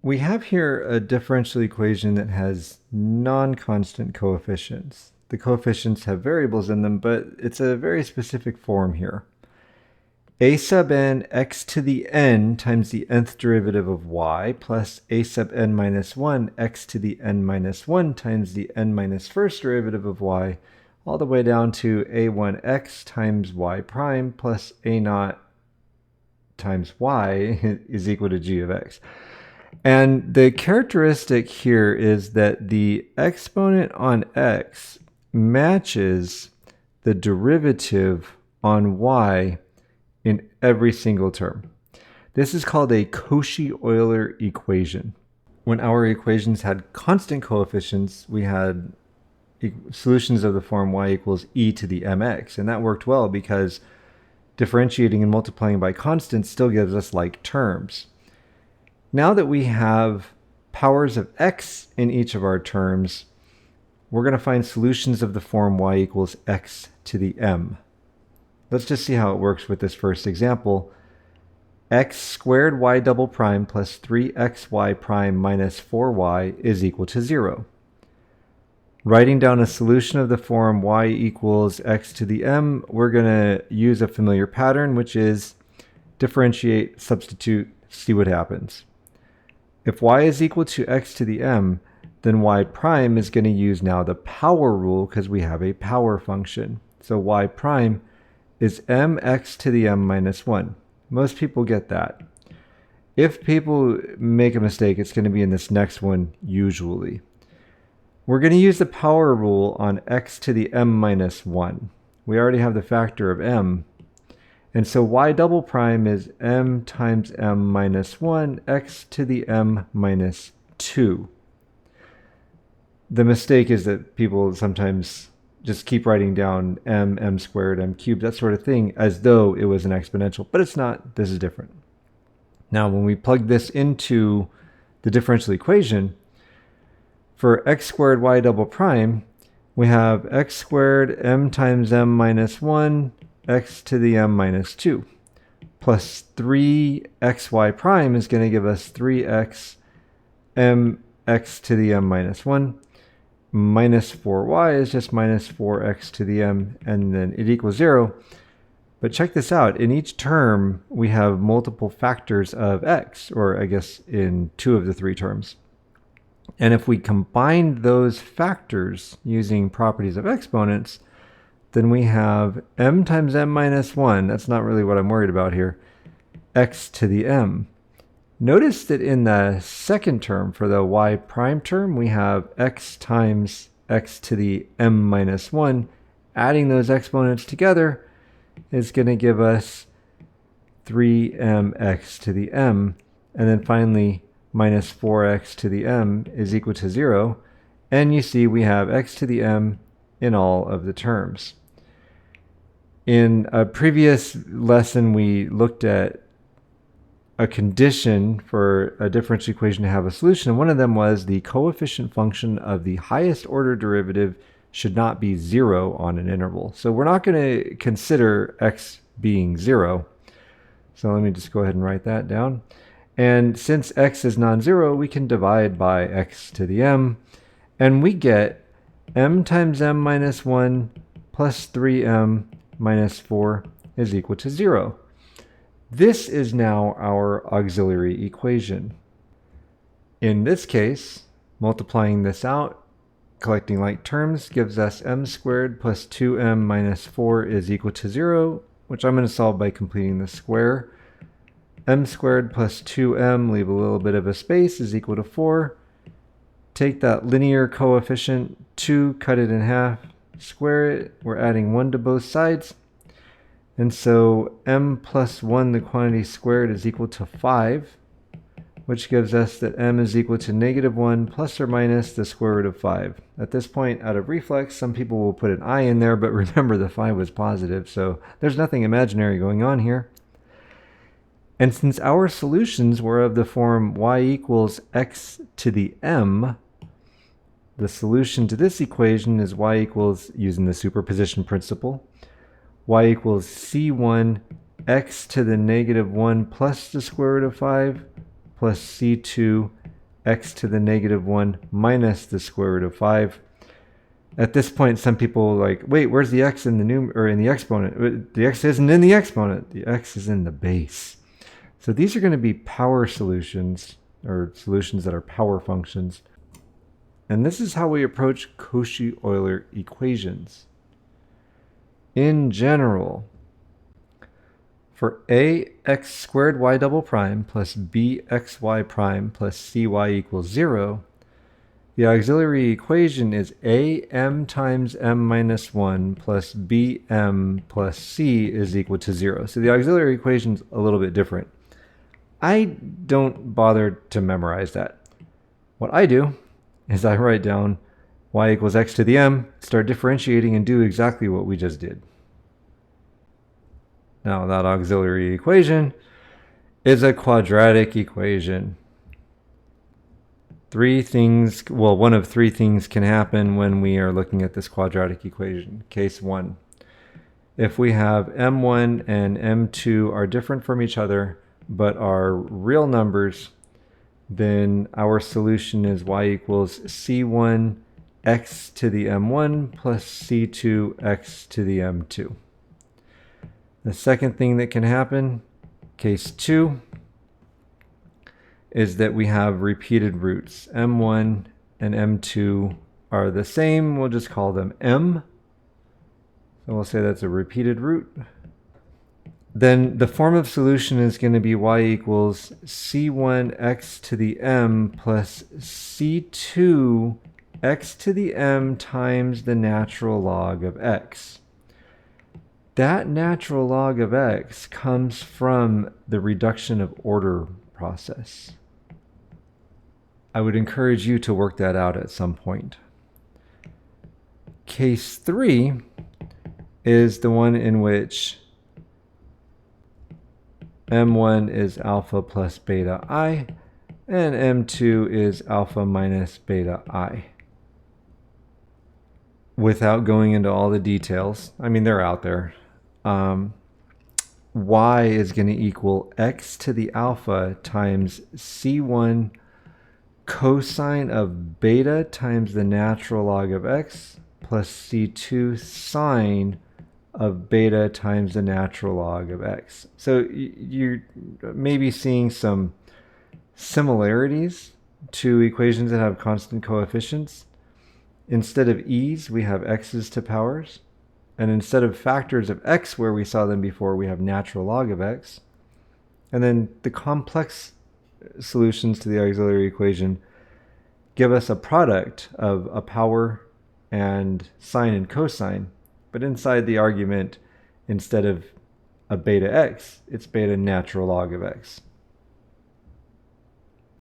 We have here a differential equation that has non-constant coefficients. The coefficients have variables in them, but it's a very specific form here. A sub n x to the n times the nth derivative of y plus a sub n minus 1 x to the n minus 1 times the n minus first derivative of y, all the way down to a1x times y prime plus a naught times y is equal to g of x. And the characteristic here is that the exponent on x matches the derivative on y in every single term. This is called a Cauchy-Euler equation. When our equations had constant coefficients, we had solutions of the form y equals e to the mx, and that worked well because differentiating and multiplying by constants still gives us like terms. Now that we have powers of x in each of our terms, we're going to find solutions of the form y equals x to the m. Let's just see how it works with this first example. X squared y double prime plus 3xy prime minus 4y is equal to 0. Writing down a solution of the form y equals x to the m, we're going to use a familiar pattern, which is differentiate, substitute, see what happens. If y is equal to x to the m, then y prime is going to use now the power rule because we have a power function. So y prime is mx to the m minus 1. Most people get that. If people make a mistake, it's going to be in this next one usually. We're going to use the power rule on x to the m minus 1. We already have the factor of m. And so y double prime is m times m minus 1, x to the m minus 2. The mistake is that people sometimes just keep writing down m squared, m cubed, that sort of thing, as though it was an exponential. But it's not. This is different. Now, when we plug this into the differential equation, for x squared y double prime, we have x squared m times m minus 1, x to the m minus 2, plus 3xy prime is going to give us 3x mx to the m minus 1, minus 4y is just minus 4x to the m, and then it equals 0. But check this out. In each term, we have multiple factors of x, or I guess in 2 of the 3 terms. And if we combine those factors using properties of exponents, then we have m times m minus 1. That's not really what I'm worried about here. X to the m. Notice that in the second term, for the y prime term, we have x times x to the m minus 1. Adding those exponents together is going to give us 3mx to the m. And then finally, minus 4x to the m is equal to 0. And you see we have x to the m in all of the terms. In a previous lesson, we looked at a condition for a differential equation to have a solution. One of them was the coefficient function of the highest order derivative should not be 0 on an interval. So we're not going to consider x being 0. So let me just go ahead and write that down. And since x is non-zero, we can divide by x to the m. And we get m times m minus 1 plus 3m minus 4 is equal to 0. This is now our auxiliary equation. In this case, multiplying this out, collecting like terms, gives us m squared plus 2m minus 4 is equal to 0, which I'm going to solve by completing the square. M squared plus 2m, leave a little bit of a space, is equal to 4. Take that linear coefficient, 2, cut it in half, square it. We're adding 1 to both sides. And so m plus 1, the quantity squared, is equal to 5, which gives us that m is equal to negative 1 plus or minus the square root of 5. At this point, out of reflex, some people will put an I in there, but remember the 5 was positive, so there's nothing imaginary going on here. And since our solutions were of the form y equals x to the m, the solution to this equation is y equals, using the superposition principle, y equals c1 x to the negative 1 plus the square root of 5 plus c2 x to the negative 1 minus the square root of 5. At this point, some people are like, wait, where's the x in the in the exponent? The x isn't in the exponent. The x is in the base. So these are going to be power solutions, or solutions that are power functions. And this is how we approach Cauchy-Euler equations. In general, for ax squared y double prime plus bxy prime plus cy equals 0, the auxiliary equation is am times m minus 1 plus bm plus c is equal to 0. So the auxiliary equation is a little bit different. I don't bother to memorize that. What I do is I write down y equals x to the m, start differentiating, and do exactly what we just did. Now that auxiliary equation is a quadratic equation. One of three things can happen when we are looking at this quadratic equation. Case 1. If we have m1 and m2 are different from each other, but are real numbers, then our solution is y equals c1 x to the m1 plus c2 x to the m2. The second thing that can happen, case 2, is that we have repeated roots. m1 and m2 are the same. We'll just call them m. So we'll say that's a repeated root. Then the form of solution is going to be y equals c1 x to the m plus c2 x to the m times the natural log of x. That natural log of x comes from the reduction of order process. I would encourage you to work that out at some point. Case 3 is the one in which m1 is alpha plus beta I, and m2 is alpha minus beta I. Without going into all the details, I mean, they're out there. Y is going to equal x to the alpha times c1 cosine of beta times the natural log of x plus c2 sine of beta times the natural log of x. So you're maybe seeing some similarities to equations that have constant coefficients. Instead of e's, we have x's to powers. And instead of factors of x where we saw them before, we have natural log of x. And then the complex solutions to the auxiliary equation give us a product of a power and sine and cosine. But inside the argument, instead of a beta x, it's beta natural log of x.